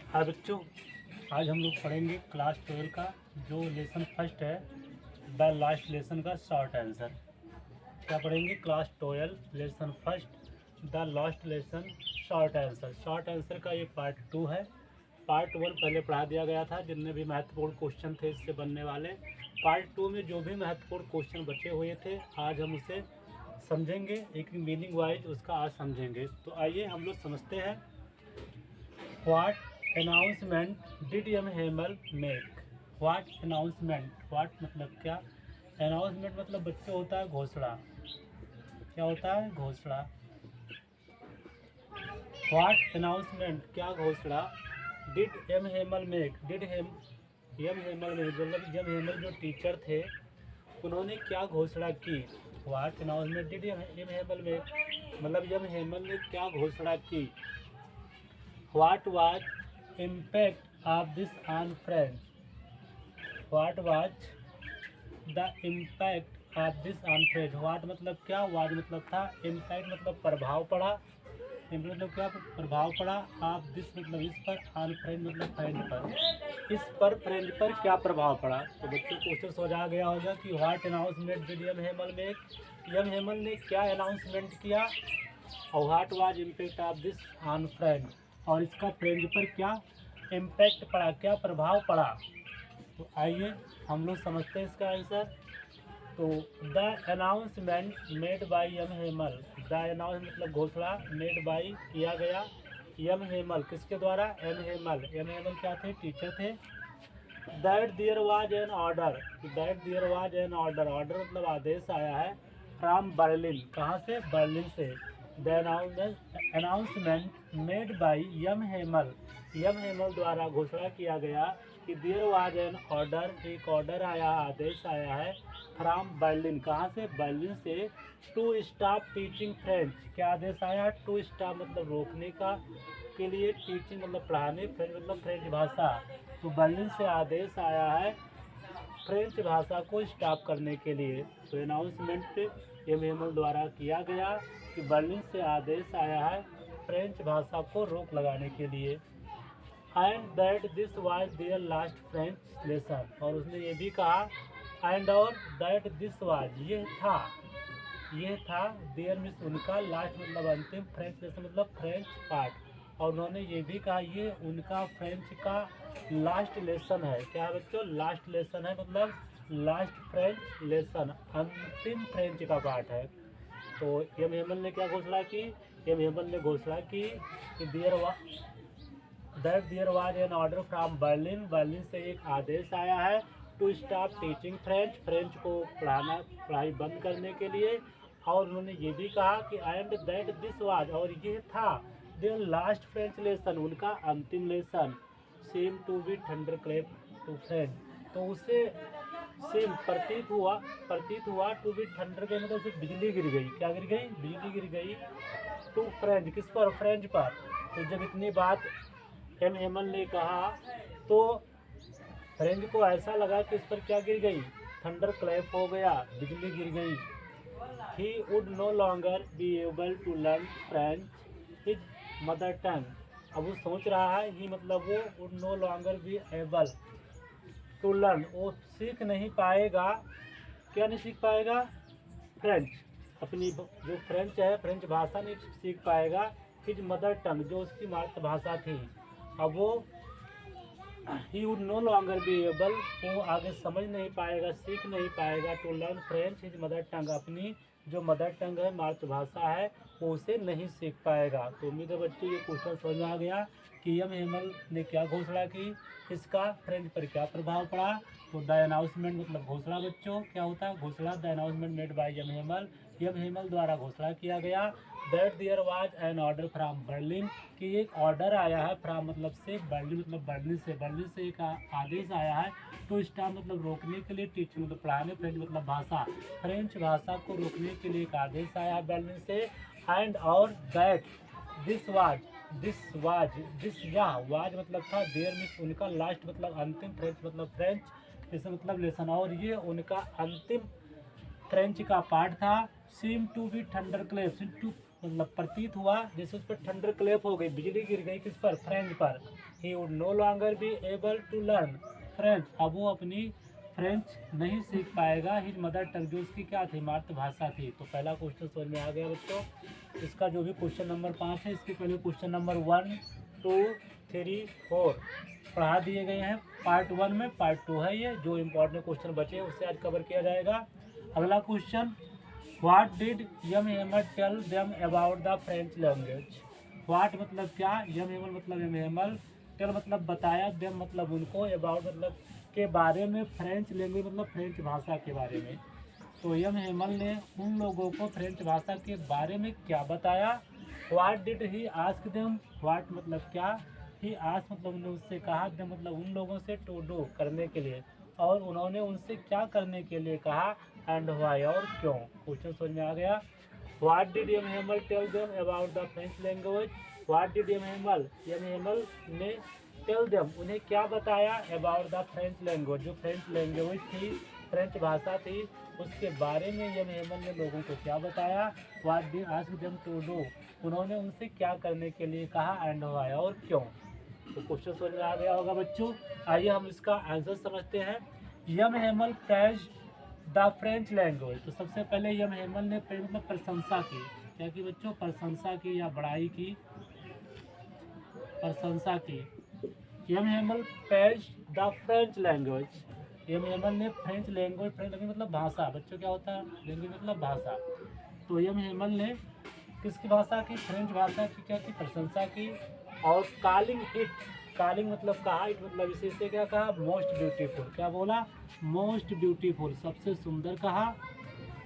हाँ बच्चों, आज हम लोग पढ़ेंगे क्लास 12 का जो लेसन फर्स्ट है, द लास्ट लेसन का शॉर्ट आंसर। क्या पढ़ेंगे? Class 12 lesson first the last lesson short answer. Short answer का ये पार्ट 2 है। पार्ट 1 पहले पढ़ा दिया गया था, जितने भी महत्वपूर्ण क्वेश्चन थे इससे बनने वाले। पार्ट 2 में जो भी महत्वपूर्ण क्वेश्चन बचे हुए थे, आज हम उसे समझेंगे, एक मीनिंग वाइज उसका आज समझेंगे। तो आइए हम लोग समझते हैं। What announcement did M Hamel make? What announcement, what मतलब क्या, अनाउंसमेंट मतलब बच्चे होता है घोषणा। क्या होता है? घोषणा। व्हाट अनाउंसमेंट, क्या घोषणा, did M Hamel make, did M Hamel make मतलब एम हेमल जो टीचर थे उन्होंने क्या घोषणा की। What announcement did M Hamel make मतलब एम हेमल ने क्या घोषणा की। What was impact of this on French? What was the impact of this on French? What मतलब क्या, was मतलब था, impact मतलब प्रभाव पड़ा, impact मतलब क्या, प्रभाव पड़ा, of this मतलब इस पर, on French मतलब फ्रेंच पर, इस पर फ्रेंच पर क्या प्रभाव पड़ा। तो बच्चों को उससे समझ आ गया होगा कि what announcement did M Hamel make, M Hamel ने क्या अनाउंसमेंट किया, और what was impact of this on French, और इसका फ्रेंच पर क्या इम्पैक्ट पड़ा, क्या प्रभाव पड़ा। तो आइए हम लोग समझते हैं इसका आंसर। तो the announcement made by M Hamel, the announce मतलब घोषणा, मेड बाय किया गया, एम हेमल किसके द्वारा, एम हेमल। एम हेमल क्या थे? टीचर थे। That there was an order, that there was an order, order मतलब आदेश आया है, फ्रॉम बर्लिन, कहाँ से? बर्लिन से। The announcement made by M Hamel, M Hamel द्वारा घोषणा किया गया कि देयर वाज एन ऑर्डर, एक ऑर्डर आया, आदेश आया है, फ्रॉम बर्लिन, कहाँ से? बर्लिन से, टू स्टॉप टीचिंग फ्रेंच, क्या आदेश आया है? टू स्टॉप मतलब रोकने का, के लिए, टीचिंग मतलब पढ़ाने, फ्रेंच मतलब फ्रेंच भाषा। तो बर्लिन से आदेश आया है फ्रेंच भाषा को स्टॉप करने के लिए। तो अनाउंसमेंट एम हेमल द्वारा किया गया कि बर्लिन से आदेश आया है फ्रेंच भाषा को रोक लगाने के लिए। And that this was their last French lesson, और उसने ये भी कहा एंड और दैट दिस वाज ये था, ये था, देयर मीन्स उनका, लास्ट मतलब अंतिम, फ्रेंच लेसन मतलब फ्रेंच पार्ट, और उन्होंने ये भी कहा ये उनका फ्रेंच का लास्ट लेसन है। क्या है बच्चों? लास्ट लेसन है मतलब लास्ट फ्रेंच लेसन, अंतिम फ्रेंच का पार्ट है। तो एम हेमल ने क्या घोषणा की? एम हेमल ने घोषणा की कि that there was an order from Berlin, Berlin से एक आदेश आया है to stop teaching French, French को पढ़ाई बंद करने के लिए। और उन्होंने ये भी कहा कि एंड दैट दिस वाज, और ये था, देयर लास्ट फ्रेंच लेसन, उनका अंतिम lesson, seem to be thunder clap to French. तो उसे सेम प्रतीत हुआ टू बी थंडर के मतलब से बिजली गिर गई, क्या गिर गई? बिजली गिर गई, टू फ्रेंच, किस पर? फ्रेंच पर। तो जब इतनी बात एम हेमल ने कहा तो फ्रेंच को ऐसा लगा कि इस पर क्या गिर गई? थंडर क्लैप हो गया, बिजली गिर गई। He would no longer be able to learn French his mother tongue. अब वो सोच रहा है, ही मतलब वो, would no longer be able to learn, वो सीख नहीं पाएगा, क्या नहीं सीख पाएगा? फ्रेंच, अपनी जो फ्रेंच है, फ्रेंच भाषा नहीं सीख पाएगा, हिज मदर टंग जो उसकी मातृभाषा थी। अब वो he would no longer be able, वो आगे समझ नहीं पाएगा, सीख नहीं पाएगा, to learn French his mother tongue, अपनी जो मदर टंग है, मातृभाषा है, वो उसे नहीं सीख पाएगा। तो उम्मीद है बच्चों ये क्वेश्चन समझ में आ गया कि एम हेमल ने क्या घोषणा की, इसका फ्रेंच पर क्या प्रभाव पड़ा। तो द अनाउंसमेंट मतलब घोषणा बच्चों, क्या होता है? घोषणा। The announcement made by M Hamel, M Hamel द्वारा घोषणा किया गया that there was an order from Berlin, कि एक ऑर्डर आया है, फ्रॉम मतलब से, बर्लिन मतलब बर्लिन से, बर्लिन से एक आदेश आया है टू स्टॉप मतलब रोकने के लिए, टीचिंग मतलब पढ़ाने, फ्रेंच मतलब भाषा, फ्रेंच भाषा को रोकने के लिए एक आदेश आया है बर्लिन से। एंड और दैट दिस या वाज मतलब था, देयर मीन्स उनका, लास्ट मतलब अंतिम, फ्रेंच मतलब फ्रेंच, इसे मतलब लेसन, और ये उनका अंतिम फ्रेंच का पार्ट था। Seem to be thunder clap, मतलब प्रतीत हुआ जैसे उस पर थंडर क्लैप हो गई, बिजली गिर गई किस पर, फ्रेंच पर। He would no longer be able to learn French, अब वो अपनी फ्रेंच नहीं सीख पाएगा। हिज मदर टंग, जो उसकी क्या थी, मातृभाषा थी। तो पहला क्वेश्चन समझ में आ गया बच्चों। इसका जो भी क्वेश्चन नंबर 5 है, इसके पहले क्वेश्चन नंबर 1, 2, 3, 4 पढ़ा दिए गए हैं। पार्ट 1 में, पार्ट 2 है ये। जो इम्पोर्टेंट क्वेश्चन बचे उससे आज कवर किया जाएगा। अगला question, what did M Hamel tell them about the French language. What मतलब क्या, यम हेमल मतलब यम हेमल, टेल मतलब बताया, देम मतलब उनको, अबाउट मतलब के बारे में, फ्रेंच लैंग्वेज मतलब फ्रेंच भाषा के बारे में। तो यम हेमल ने उन लोगों को फ्रेंच भाषा के बारे में क्या बताया। What did he ask them, what मतलब क्या, ही आस्क मतलब उन्होंने उससे कहा, देम मतलब उन लोगों से, टू डू करने के लिए, और उन्होंने उनसे क्या करने के लिए कहा, एंड व्हाई और क्यों। क्वेश्चन समझ में आ गया। What did M Hamel tell them about the French language. What did M Hamel ने टेल देम उन्हें क्या बताया, अबाउट द फ्रेंच लैंग्वेज, जो फ्रेंच लैंग्वेज थी, फ्रेंच भाषा थी, उसके बारे में यम हेमल ने लोगों को क्या बताया। What did ask them to do, उन्होंने उनसे क्या करने के लिए कहा, एंड व्हाई और क्यों। तो क्वेश्चन समझ में आ गया होगा बच्चों। आइए हम इसका आंसर समझते हैं। यम Hemal praise the French language, तो सबसे पहले यम हेमल ने मतलब प्रशंसा की, क्या की बच्चों, प्रशंसा की या बड़ाई की, प्रशंसा की। यम Hemal praise the French language, Yama Hamel ने फ्रेंच लैंग्वेज, फ्रेंच लैंग्वेज मतलब भाषा, बच्चों क्या होता है, लैंग्वेज मतलब भाषा। तो यम हेमल ने किसकी भाषा की, फ्रेंच भाषा की क्या की, प्रशंसा की। और कॉलिंग इट, कॉलिंग मतलब कहा, इट मतलब इसे से क्या कहा, मोस्ट ब्यूटीफुल, क्या बोला, मोस्ट ब्यूटीफुल सबसे सुंदर कहा।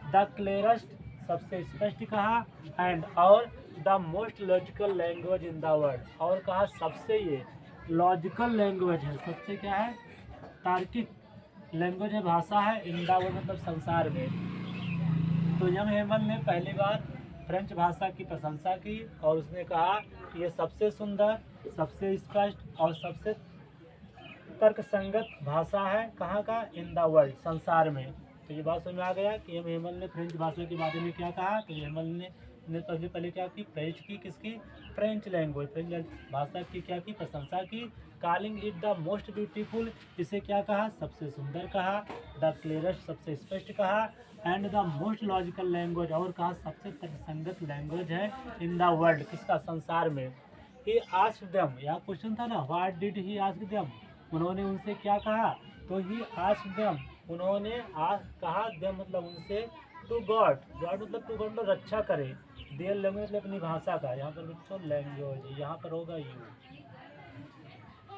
द क्लियरेस्ट सबसे स्पष्ट कहा। एंड और the most logical language in the world, और कहा सबसे ये लॉजिकल लैंग्वेज है, सबसे क्या है, तार्किक लैंग्वेज है, भाषा है, इन द वर्ल्ड मतलब संसार में। तो यम हेमल ने पहली बार फ्रेंच भाषा की प्रशंसा की और उसने कहा कि ये सबसे सुंदर, सबसे स्पष्ट और सबसे तर्कसंगत भाषा है, कहाँ का, इन द वर्ल्ड संसार में। तो ये बात समझ में आ गया कि यम हेमल ने फ्रेंच भाषा के बारे में क्या कहा। तो हेमल ने सबसे पहले क्या की, प्रेज की किसकी, फ्रेंच लैंग्वेज, फ्रेंच भाषा की क्या की, प्रशंसा की। Calling it the most beautiful, इसे क्या कहा, सबसे सुंदर कहा। द क्लियरेस्ट सबसे स्पष्ट कहा। And the most logical language, और कहा सबसे तर्कसंगत लैंग्वेज है, इन द वर्ल्ड किसका, संसार में। ही आस्क्ड देम, यहाँ क्वेश्चन था ना, what did he ask them, उन्होंने उनसे क्या कहा। तो ही आस्क्ड देम, उन्होंने कहा, देम मतलब उनसे, टू गॉड, गॉड मतलब टू गॉड मतलब रक्षा करे, देयर लैंग्वेज मतलब अपनी भाषा का, यहाँ पर बच्चों लैंग्वेज, यहाँ पर होगा you,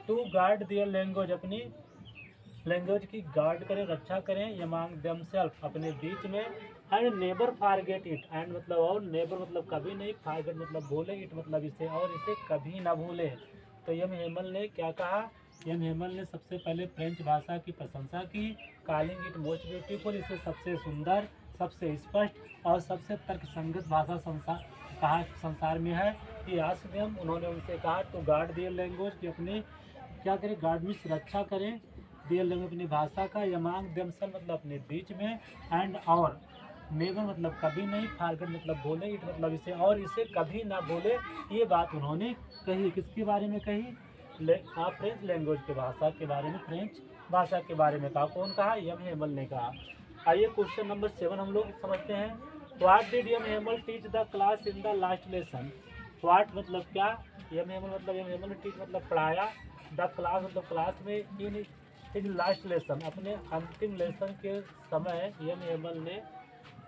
to guard their language, अपनी लैंग्वेज की गार्ड करें, रक्षा करें, यमांग देमसेल्फ अपने बीच में। And never forget it, and मतलब और, नेबर मतलब कभी नहीं, फारगेट मतलब भूले, इट मतलब इसे, और इसे कभी ना भूले। तो यम हेमल ने क्या कहा, यम हेमल ने सबसे पहले फ्रेंच भाषा की प्रशंसा की, कॉलिंग इट मोस्ट ब्यूटीफुल, इसे सबसे सुंदर, सबसे स्पष्ट और सबसे तर्कसंगत भाषा संसार कहा, संसार में है। कि आस्क्ड देम, उन्होंने उनसे कहा, टू गार्ड देयर लैंग्वेज, कि अपने क्या करें, गार्ड में रक्षा करें, देयर लैंग्वेज अपनी भाषा का, यमांग देमसेल्फ मतलब अपने बीच में। एंड और, नेवर मतलब कभी नहीं, फारगेट मतलब भूले, इट मतलब इसे, और इसे कभी ना भूले। ये बात उन्होंने कही, किसके बारे में कही, फ्रेंच लैंग्वेज के भाषा के बारे में, फ्रेंच भाषा के बारे में कहा। कौन कहा, यम हेमल ने कहा। आइए क्वेश्चन नंबर 7 हम लोग समझते हैं। What did M Hamel teach the class in the last lesson. What मतलब क्या, यम हेमल मतलब यम हेमल ने टीच मतलब पढ़ाया, द क्लास मतलब क्लास में, इन लास्ट लेसन अपने अंतिम लेसन के समय यम हेमल ने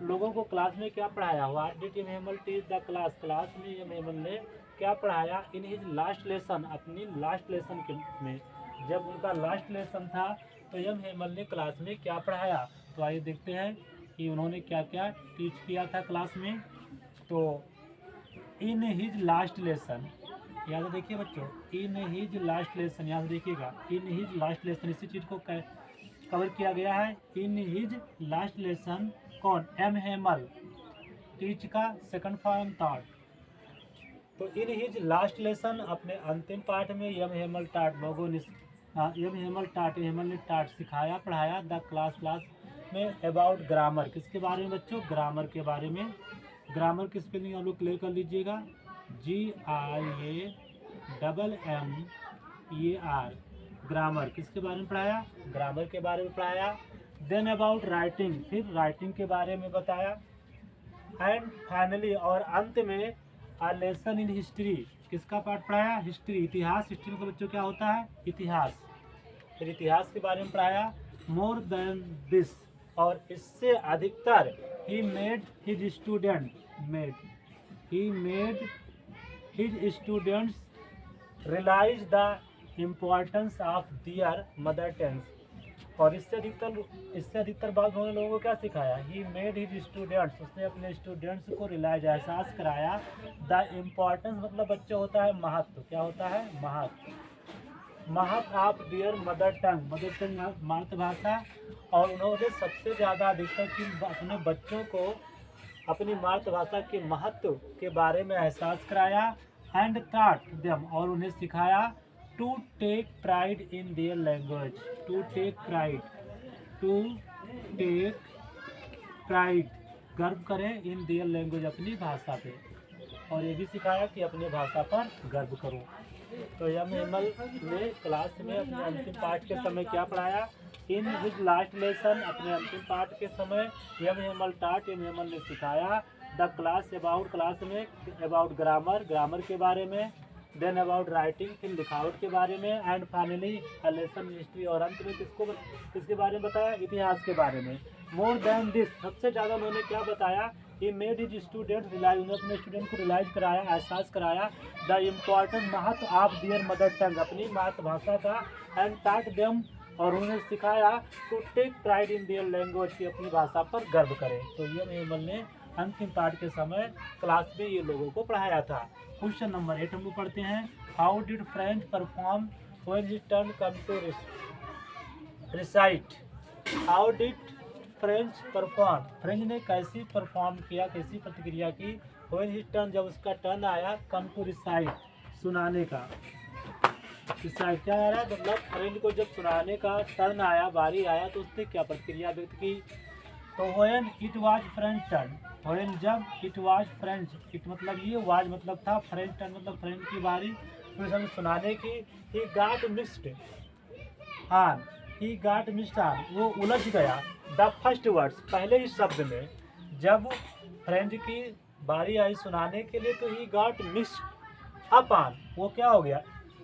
लोगों को क्लास में क्या पढ़ाया। What did M Hamel teach the class, class में यम हेमल ने क्या पढ़ाया, इन हिज लास्ट लेसन अपनी लास्ट लेसन के में, जब उनका लास्ट लेसन था तो यम हेमल ने क्लास में क्या पढ़ाया। तो आइए देखते हैं कि उन्होंने क्या क्या टीच किया था क्लास में। तो इन हिज लास्ट लेसन, याद देखिए बच्चों, इन हिज लास्ट लेसन, याद देखिएगा, इन हिज लास्ट लेसन, इसी चीज़ को कवर किया गया है। इन हिज लास्ट लेसन, कौन, एम हेमल, टीच का सेकंड फॉर्म थॉट। तो इन हिज लास्ट लेसन अपने अंतिम पाठ में, यम हेमल टाट लोगों ने, यम हेमल टाट, हेमल ने टाट सिखाया, पढ़ाया, द क्लास, क्लास में, अबाउट ग्रामर, किसके बारे में बच्चों, ग्रामर के बारे में। ग्रामर की स्पेलिंग आप लोग क्लियर कर लीजिएगा, GRAMMER। ग्रामर किसके बारे में पढ़ाया? ग्रामर के बारे में पढ़ाया। देन अबाउट राइटिंग, फिर राइटिंग के बारे में बताया। एंड फाइनली और अंत में अ लेसन इन हिस्ट्री, किसका पार्ट पढ़ाया? हिस्ट्री, इतिहास। हिस्ट्री का बच्चों क्या होता है? इतिहास। फिर इतिहास के बारे में पढ़ाया। मोर देन दिस, और इससे अधिकतर, he made his students realise the importance of their mother tongue. और इससे अधिकतर बात उन्होंने लोगों को क्या सिखाया? ही मेड हिज स्टूडेंट्स, उसने अपने स्टूडेंट्स को रियलाइज, एहसास कराया। द इम्पोर्टेंस मतलब बच्चे होता है महत्व, क्या होता है? महत्व ऑफ दियर मदर टंग मातृभाषा। और उन्होंने सबसे ज़्यादा अधिकतर चीज अपने बच्चों को अपनी मातृभाषा के महत्व के बारे में एहसास कराया। एंड टॉट देम, और उन्हें सिखाया to take pride in their language. To take pride, गर्व करें, इन देयर लैंग्वेज, अपनी भाषा पे। और ये भी सिखाया कि अपनी भाषा पर गर्व करो। तो एमएमएल ने क्लास में अपने अंतिम पाठ के समय क्या पढ़ाया? इन हिज लास्ट लेसन, अपने अंतिम पाठ के समय एमएमएल ने सिखाया द क्लास में अबाउट ग्रामर के बारे में। देन अबाउट राइटिंग, फिर लिखावट के बारे में। And finally a lesson history, और अंत में किसके बारे में बताया? इतिहास के बारे में। मोर देन दिस, सबसे ज़्यादा उन्होंने क्या बताया? He made his student realise, उन्होंने अपने स्टूडेंट को रियलाइज कराया, एहसास कराया द इम्पोर्टेंट महत्व ऑफ दियर मदर टंग, अपनी मातृभाषा का। एंड टॉट देम, और उन्हें सिखाया to take pride in their language, की अपनी भाषा पर गर्व करें। तो ये एमएमएल ने अंतिम पाठ के समय क्लास में ये लोगों को पढ़ाया था। क्वेश्चन नंबर 8 हम लोग पढ़ते हैं। How did French perform when his turn come to recite? How did French perform, French ने कैसी परफॉर्म किया, कैसी प्रतिक्रिया की? व्हेन हिज टर्न, जब उसका टर्न आया, कम टू रिसाइट, सुनाने का। रिसाइट क्या आ रहा है? मतलब फ्रेंच को जब सुनाने का टर्न आया, बारी आया, तो उसने क्या प्रतिक्रिया व्यक्त की? तो when it was French turn, when जब इट वाज फ्रेंच, इट मतलब ये, वाज मतलब था, फ्रेंच टर्न मतलब फ्रेंच की बारी, फिर हमें सुनाने की। ही गाट मिस्ड ऑन, वो उलझ गया। द फर्स्ट वर्ड्स, पहले ही शब्द में। जब फ्रेंच की बारी आई सुनाने के लिए, तो ही गाट मिस्ड अप ऑन, वो क्या हो गया?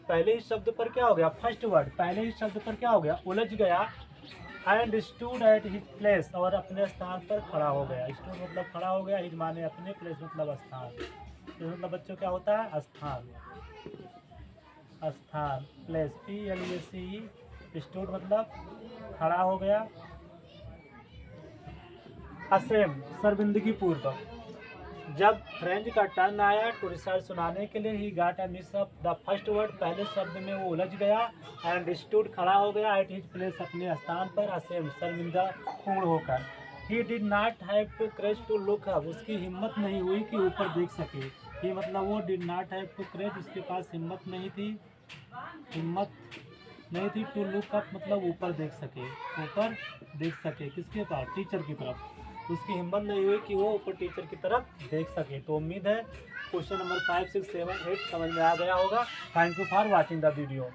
पहले ही शब्द पर क्या हो गया? फर्स्ट वर्ड, पहले ही शब्द पर क्या हो गया? उलझ गया। And stood at his place, और अपने स्थान पर खड़ा हो गया। स्टूड मतलब खड़ा हो गया, हिज माने अपने, प्लेस मतलब स्थान। तो मतलब बच्चों क्या होता है? स्थान, प्लेस, PLACE। स्टूड मतलब खड़ा हो गया। असेम, शर्मिंदगी पूर्वक। जब फ्रेंच का टर्न आया टू रिसाइट, सुनाने के लिए, he got a mix up the first word, पहले शब्द में वो उलझ गया। एंड स्टूड, खड़ा हो गया। एट हिज प्लेस, अपने स्थान पर। असेम, शर्मिंदा पूर्ण होकर। He did not have to courage to look up, उसकी हिम्मत नहीं हुई कि ऊपर देख सके। ये मतलब वो did not have to courage, उसके पास हिम्मत नहीं थी टू लुक अप मतलब ऊपर देख सके। किसके पास? टीचर की तरफ। उसकी हिम्मत नहीं हुई कि वो ऊपर टीचर की तरफ देख सके। तो उम्मीद है क्वेश्चन नंबर 5, 6, 7, 8 समझ में आ गया होगा। Thank you for watching the video.